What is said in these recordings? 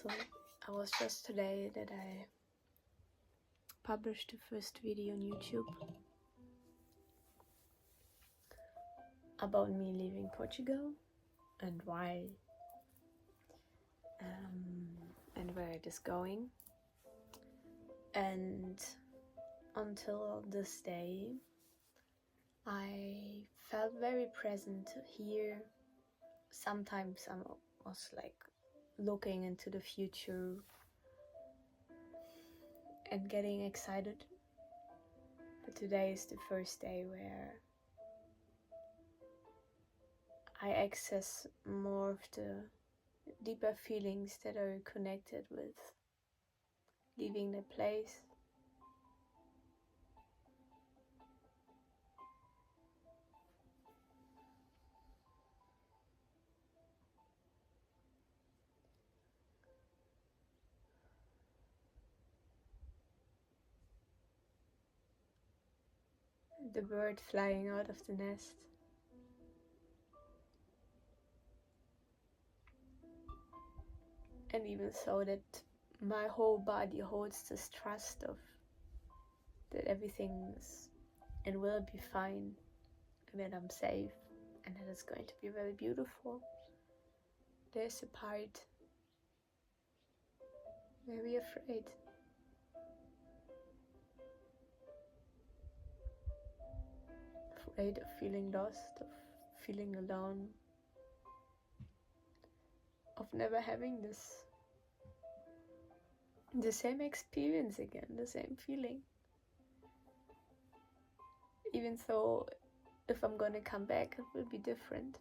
So I was just today that I published the first video on YouTube about me leaving Portugal and why and where it is going. And until this day I felt very present here. Sometimes I was like looking into the future and getting excited, but today is the first day where I access more of the deeper feelings that are connected with leaving the place. The bird flying out of the nest. And even so that my whole body holds this trust of that everything is and will be fine, and that I'm safe, and that it's going to be very beautiful. There's a part very afraid. Afraid of feeling lost, of feeling alone, of never having the same experience again, the same feeling. Even though if I'm gonna come back, it will be different.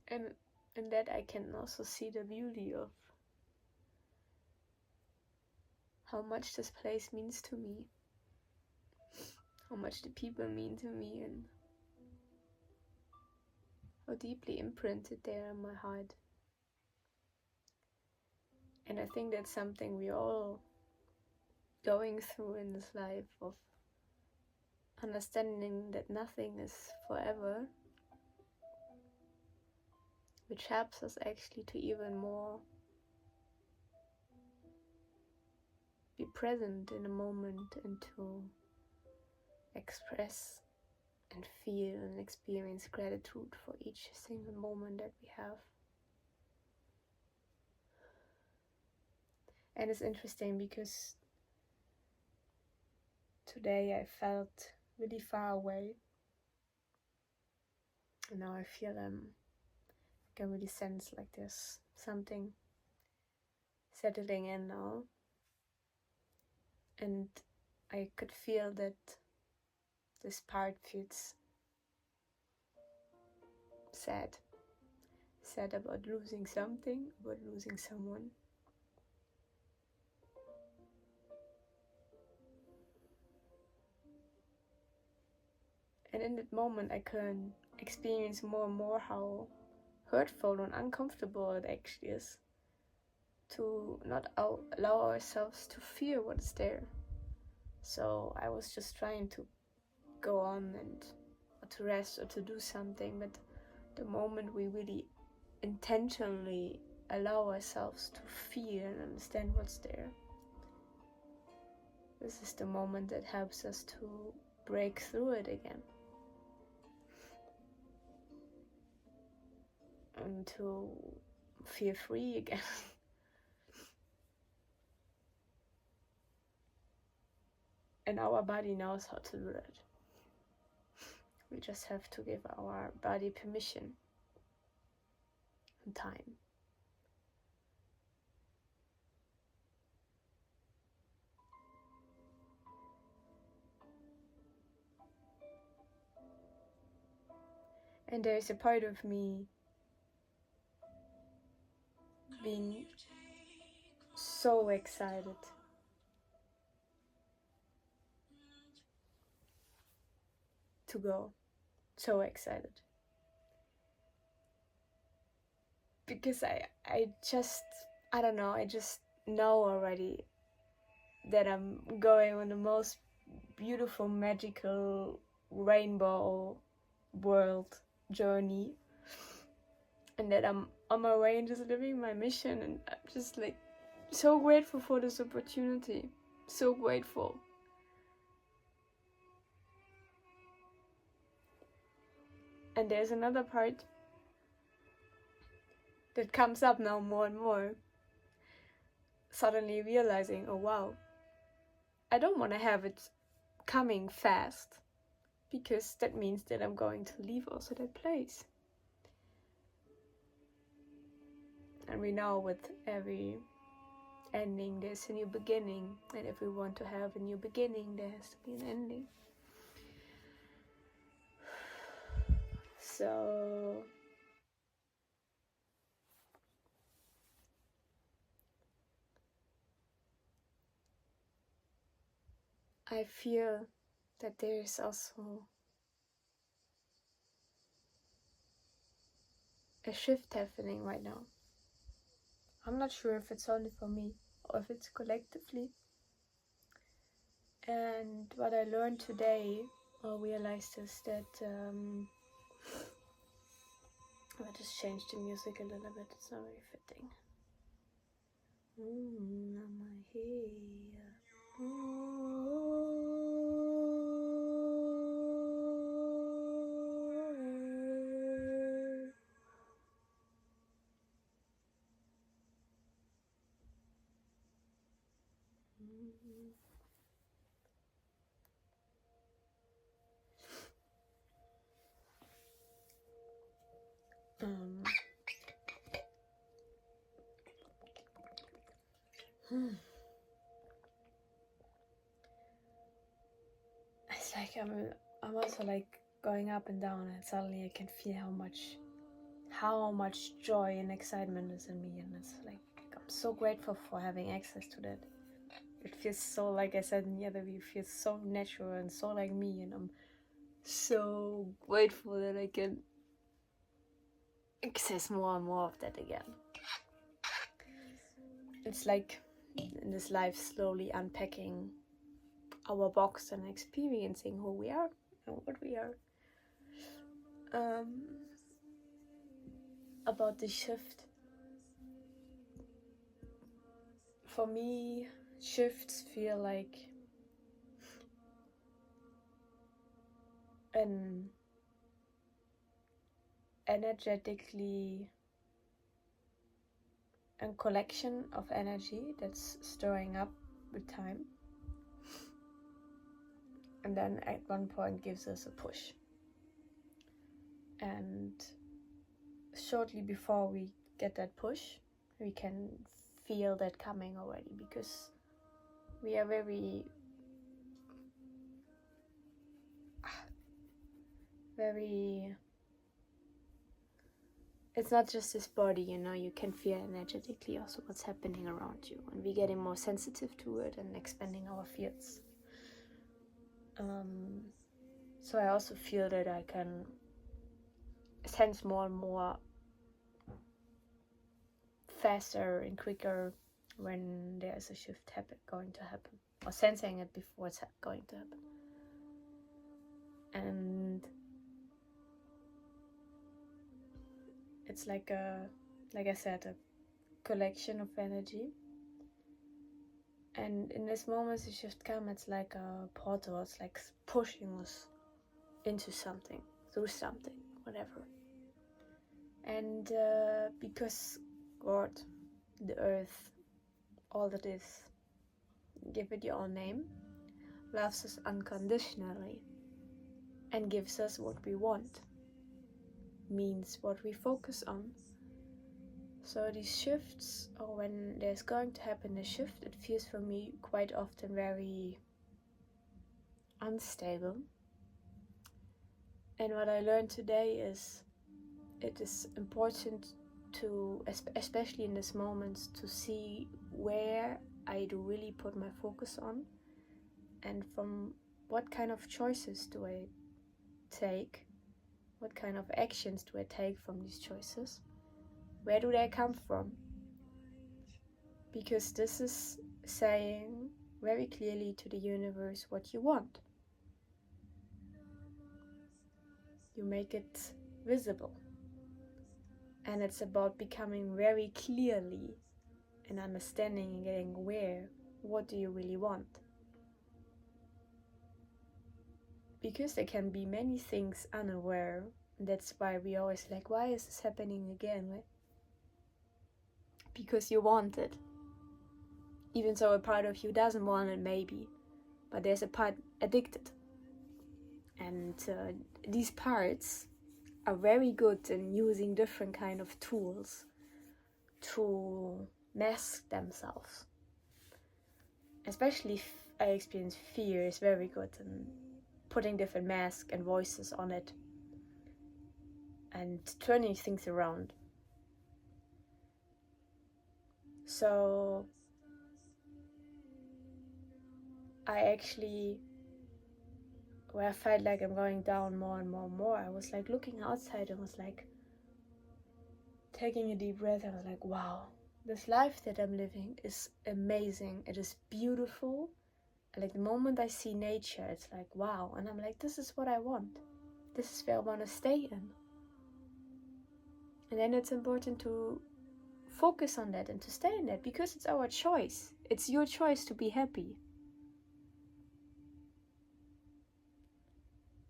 And in that I can also see the beauty of how much this place means to me, how much the people mean to me, and how deeply imprinted they are in my heart. And I think that's something we're all going through in this life, of understanding that nothing is forever, which helps us actually to even more be present in a moment and to express and feel and experience gratitude for each single moment that we have. And it's interesting because today I felt really far away, and now I feel I can really sense like there's something settling in now, and I could feel that this part feels sad about losing something, about losing someone. And in that moment I can experience more and more how hurtful and uncomfortable it actually is to not allow ourselves to feel what's there. So I was just trying to go on and or to rest or to do something, but the moment we really intentionally allow ourselves to feel and understand what's there, this is the moment that helps us to break through it again and to feel free again. And our body knows how to do that. We just have to give our body permission and time. And there is a part of me being so excited to go, so excited, because I just know already that I'm going on the most beautiful, magical rainbow world journey, and that I'm on my way and just living my mission, and I'm just like so grateful for this opportunity. So grateful. And there's another part that comes up now more and more. Suddenly realizing, oh wow, I don't want to have it coming fast, because that means that I'm going to leave also that place. And we know with every ending there's a new beginning, and if we want to have a new beginning, there has to be an ending. So I feel that there is also a shift happening right now. I'm not sure if it's only for me or if it's collectively. And what I learned today, or realized, is that I'll just change the music a little bit, it's not really fitting. I'm It's like I'm also like going up and down, and suddenly I can feel how much joy and excitement is in me, and it's like I'm so grateful for having access to that. It feels so, like I said in the other view, feels so natural and so like me, and I'm so grateful that I can access more and more of that again. It's like in this life slowly unpacking our box and experiencing who we are and what we are. About the shift. For me, shifts feel like an energetically a collection of energy that's stirring up with time, and then at one point gives us a push. And shortly before we get that push, we can feel that coming already, because we are very it's not just this body, you can feel energetically also what's happening around you, and we're getting more sensitive to it and expanding our fields. So I also feel that I can sense more and more faster and quicker when there's a shift going to happen, or sensing it before it's going to happen. And it's like I said, a collection of energy. And in this moment the shift comes, it's like a portal, it's like pushing us into something, through something, whatever. And because God, the earth, all that is, give it your own name, loves us unconditionally and gives us what we want, means what we focus on. So these shifts, or when there's going to happen a shift, it feels for me quite often very unstable. And what I learned today is it is important to, especially in this moment, to see where I do really put my focus on, and from what kind of choices do I take, what kind of actions do I take from these choices, where do they come from? Because this is saying very clearly to the universe what you want. You make it visible. And it's about becoming very clearly and understanding and getting aware, what do you really want? Because there can be many things unaware. That's why we always like, why is this happening again? Right? Because you want it. Even though a part of you doesn't want it, maybe. But there's a part addicted. And these parts are very good in using different kind of tools to mask themselves. Especially I experience fear is very good in putting different masks and voices on it and turning things around. So I actually, where I felt like I'm going down more and more and more, I was like looking outside and was like taking a deep breath. I was like, wow, this life that I'm living is amazing. It is beautiful. Like the moment I see nature, it's like, wow. And I'm like, this is what I want. This is where I want to stay in. And then it's important to focus on that and to stay in that, because it's our choice. It's your choice to be happy.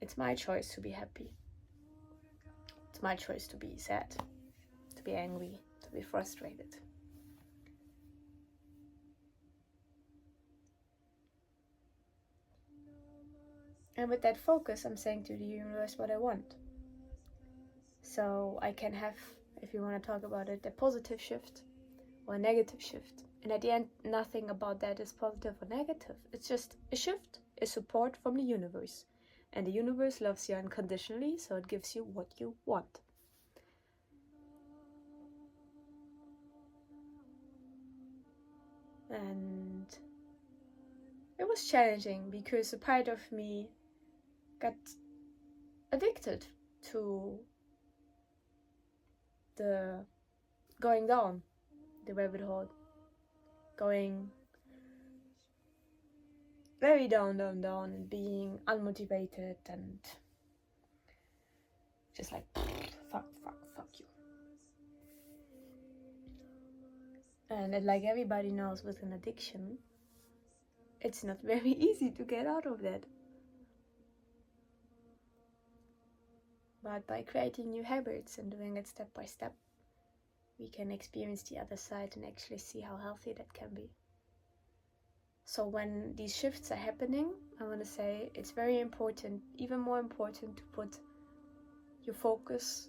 It's my choice to be happy. It's my choice to be sad, to be angry, to be frustrated. And with that focus, I'm saying to the universe what I want. So I can have, if you want to talk about it, a positive shift or a negative shift. And at the end, nothing about that is positive or negative. It's just a shift, a support from the universe. And the universe loves you unconditionally, so it gives you what you want. And it was challenging because a part of me got addicted to the going down the rabbit hole, going very down, and being unmotivated and just like fuck you. And like everybody knows, with an addiction, it's not very easy to get out of that. But by creating new habits and doing it step by step, we can experience the other side and actually see how healthy that can be. So when these shifts are happening, I want to say it's very important, even more important, to put your focus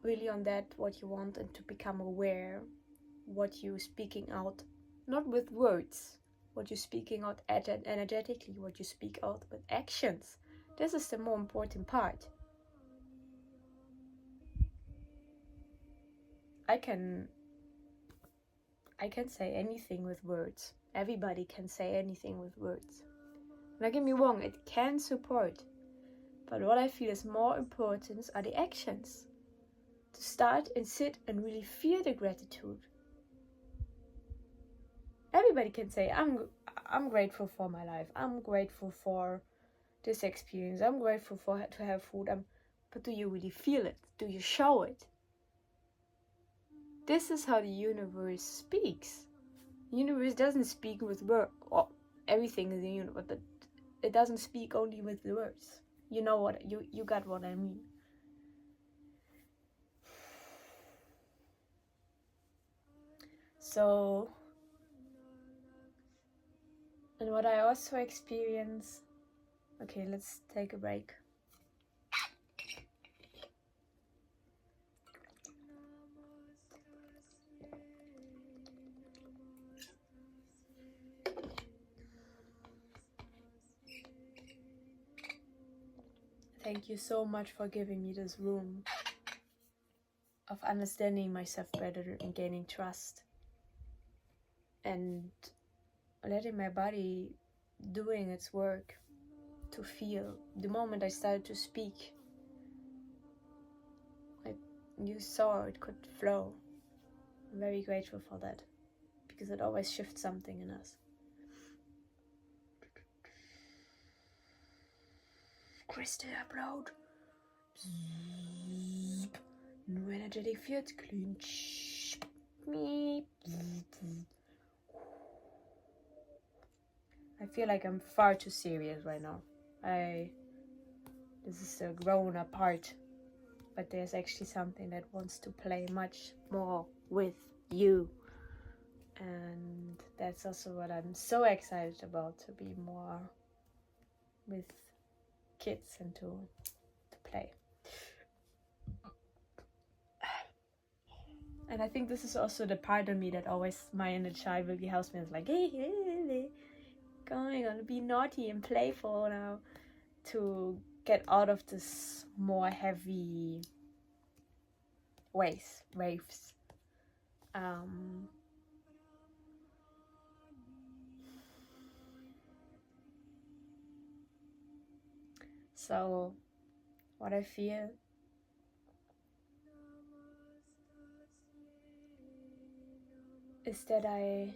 really on that, what you want, and to become aware what you're speaking out, not with words, what you're speaking out energetically, what you speak out with actions. This is the more important part. I can say anything with words. Everybody can say anything with words. Don't get me wrong, it can support. But what I feel is more important are the actions. To start and sit and really feel the gratitude. Everybody can say, I'm grateful for my life. I'm grateful for this experience. I'm grateful to have food. But do you really feel it? Do you show it? This is how the universe speaks. The universe doesn't speak with words. Well, everything is the universe, but it doesn't speak only with the words. You know what? You got what I mean. So, and what I also experience. Okay, let's take a break. Thank you so much for giving me this room of understanding myself better and gaining trust. And letting my body doing its work to feel. The moment I started to speak, you saw it could flow. I'm very grateful for that, because it always shifts something in us. Crystal upload. New energetic fields, clinch. I feel like I'm far too serious right now. This is a grown-up part, but there's actually something that wants to play much more with you. And that's also what I'm so excited about, to be more with kids and to play. And I think this is also the part of me that always, my inner child will be helps me. It's like, hey, gonna be naughty and playful now, to get out of this more heavy waves. So what I feel is that I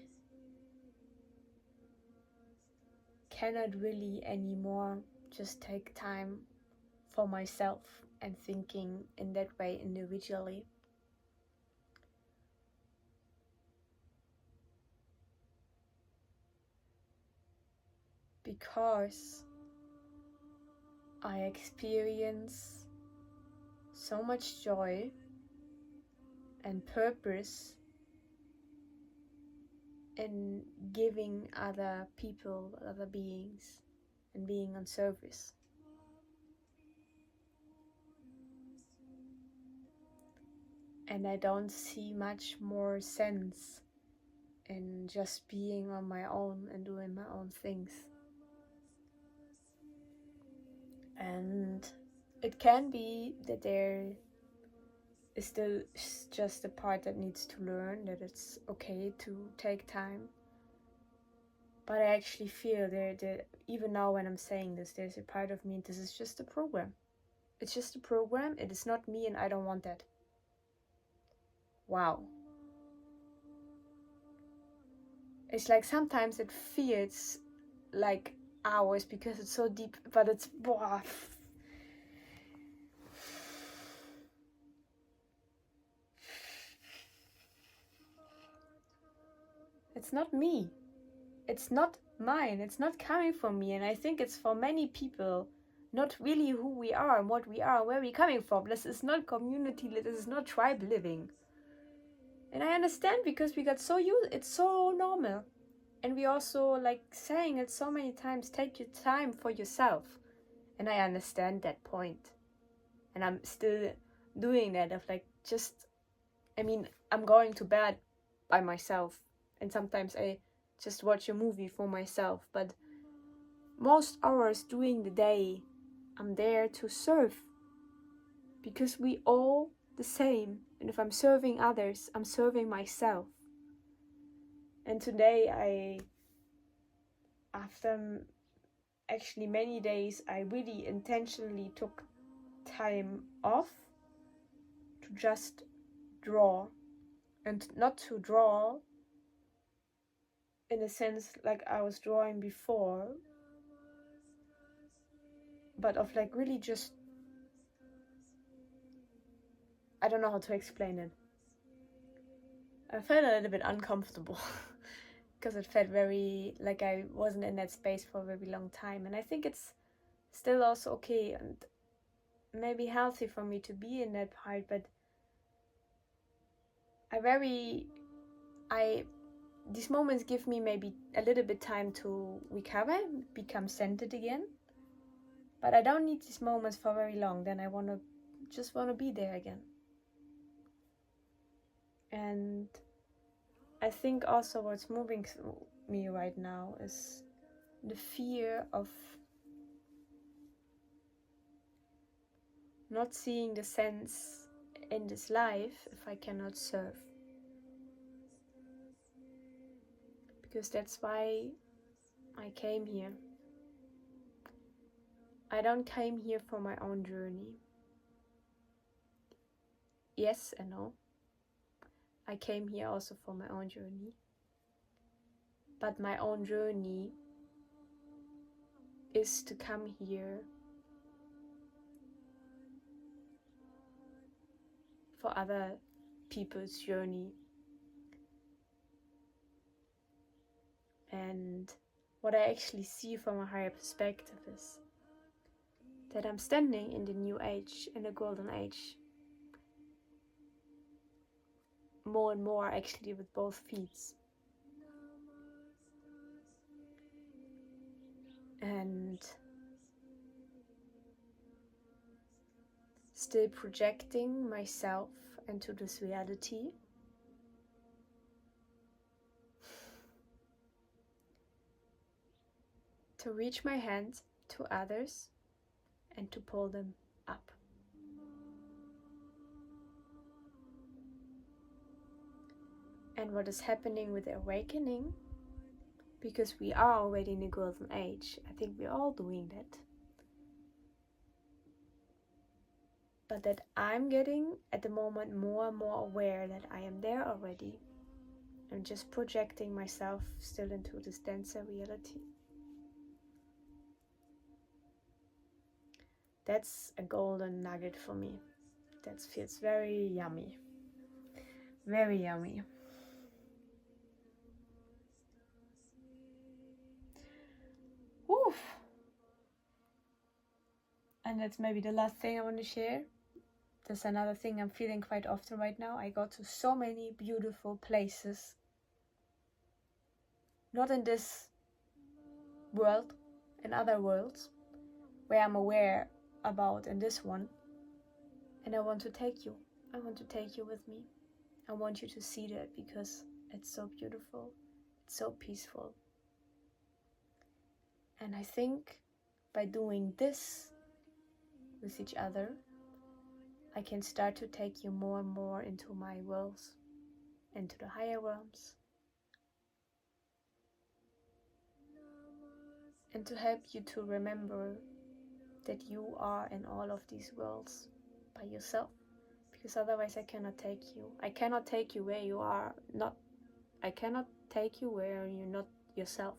cannot really anymore just take time for myself and thinking in that way individually. Because I experience so much joy and purpose in giving other people, other beings, and being on service. And I don't see much more sense in just being on my own and doing my own things. And it can be that there is still just a part that needs to learn, that it's okay to take time. But I actually feel that even now when I'm saying this, there's a part of me, this is just a program. It's just a program, it is not me, and I don't want that. Wow. It's like sometimes it feels like hours because it's so deep, but it's it's not me. It's not mine. It's not coming from me. And I think it's for many people not really who we are and what we are, where we're coming from. This is not community, this is not tribe living. And I understand, because we got so used, it's so normal. And we also like saying it so many times, take your time for yourself. And I understand that point. And I'm still doing that of like I'm going to bed by myself. And sometimes I just watch a movie for myself. But most hours during the day, I'm there to serve. Because we all the same. And if I'm serving others, I'm serving myself. And today after actually many days, I really intentionally took time off to just draw. And not to draw in a sense like I was drawing before, but of like really just, I don't know how to explain it. I felt a little bit uncomfortable because it felt very like I wasn't in that space for a very long time. And I think it's still also okay and maybe healthy for me to be in that part, but these moments give me maybe a little bit time to recover, become centered again. But I don't need these moments for very long. Then I just want to be there again. And I think also what's moving through me right now is the fear of not seeing the sense in this life if I cannot serve. Because that's why I came here. I don't came here for my own journey. Yes and no. I came here also for my own journey. But my own journey is to come here for other people's journey. And what I actually see from a higher perspective is that I'm standing in the new age, in the golden age, more and more actually with both feet. And still projecting myself into this reality. To reach my hand to others and to pull them up. And what is happening with the awakening, because we are already in the golden age, I think we're all doing that. But that I'm getting at the moment more and more aware that I am there already. I'm just projecting myself still into this denser reality. That's a golden nugget for me. That feels very yummy. Very yummy. Woof. And that's maybe the last thing I want to share. There's another thing I'm feeling quite often right now. I go to so many beautiful places. Not in this world, in other worlds, where I'm aware about in this one. And I want to take you. I want to take you with me. I want you to see that because it's so beautiful. It's so peaceful. And I think by doing this with each other, I can start to take you more and more into my worlds, into the higher realms, and to help you to remember that you are in all of these worlds by yourself, because otherwise I cannot take you. I cannot take you where you are not. I cannot take you where you're not yourself.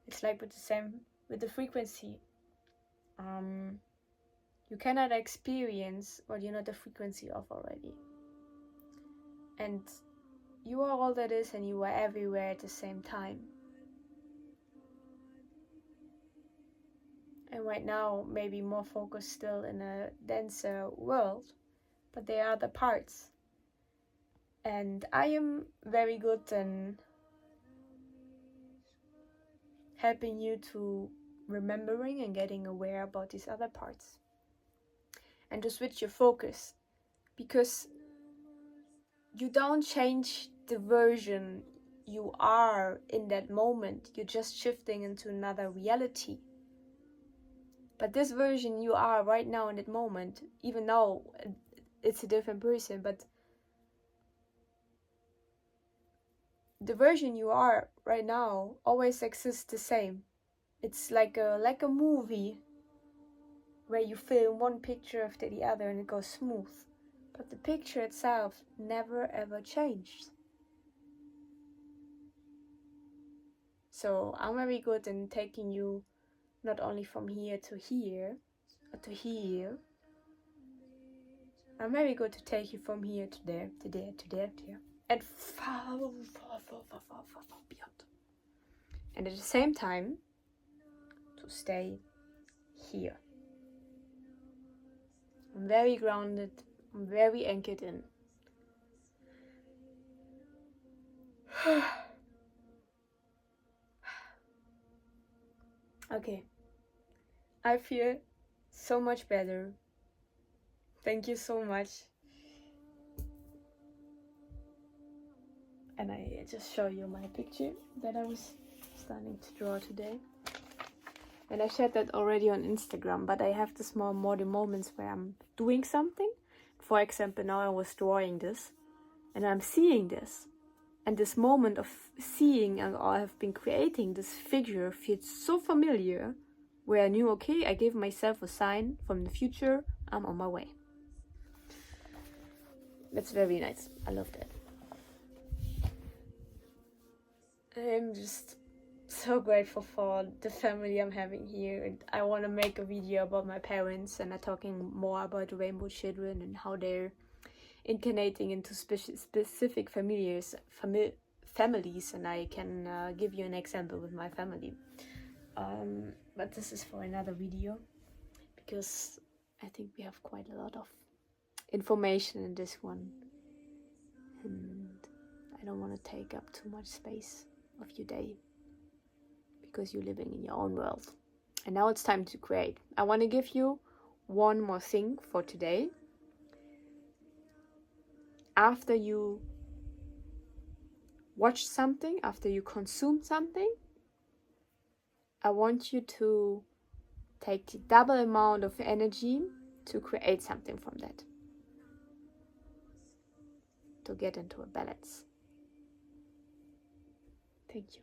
It's like with the same with the frequency. You cannot experience what you're not the frequency of already. And you are all that is, and you are everywhere at the same time. And right now, maybe more focused still in a denser world, but there are other parts. And I am very good in helping you to remembering and getting aware about these other parts. And to switch your focus, because you don't change the version you are in that moment. You're just shifting into another reality. But this version you are right now in that moment, even though it's a different person, but the version you are right now always exists the same. It's like a movie where you film one picture after the other and it goes smooth. But the picture itself never ever changed. So I'm very good in taking you not only from here to here, or to here. I'm very good to take you from here to there, to there, to there, to there. And far beyond. And at the same time, to stay here. I'm very grounded. I'm very anchored in. Okay. I feel so much better. Thank you so much. And I just show you my picture that I was starting to draw today. And I shared that already on Instagram, but I have the small moments where I'm doing something. For example, now I was drawing this and I'm seeing this. And this moment of seeing and I have been creating this figure feels so familiar, where I knew, okay, I gave myself a sign from the future, I'm on my way. That's very nice. I love that. I'm just so grateful for the family I'm having here, and I want to make a video about my parents, and I'm talking more about the rainbow children and how they're incarnating into specific families, and I can give you an example with my family. But this is for another video, because I think we have quite a lot of information in this one, and I don't want to take up too much space of your day, because you're living in your own world. And now it's time to create. I want to give you one more thing for today. After you watch something, after you consume something, I want you to take the double amount of energy to create something from that, to get into a balance. Thank you.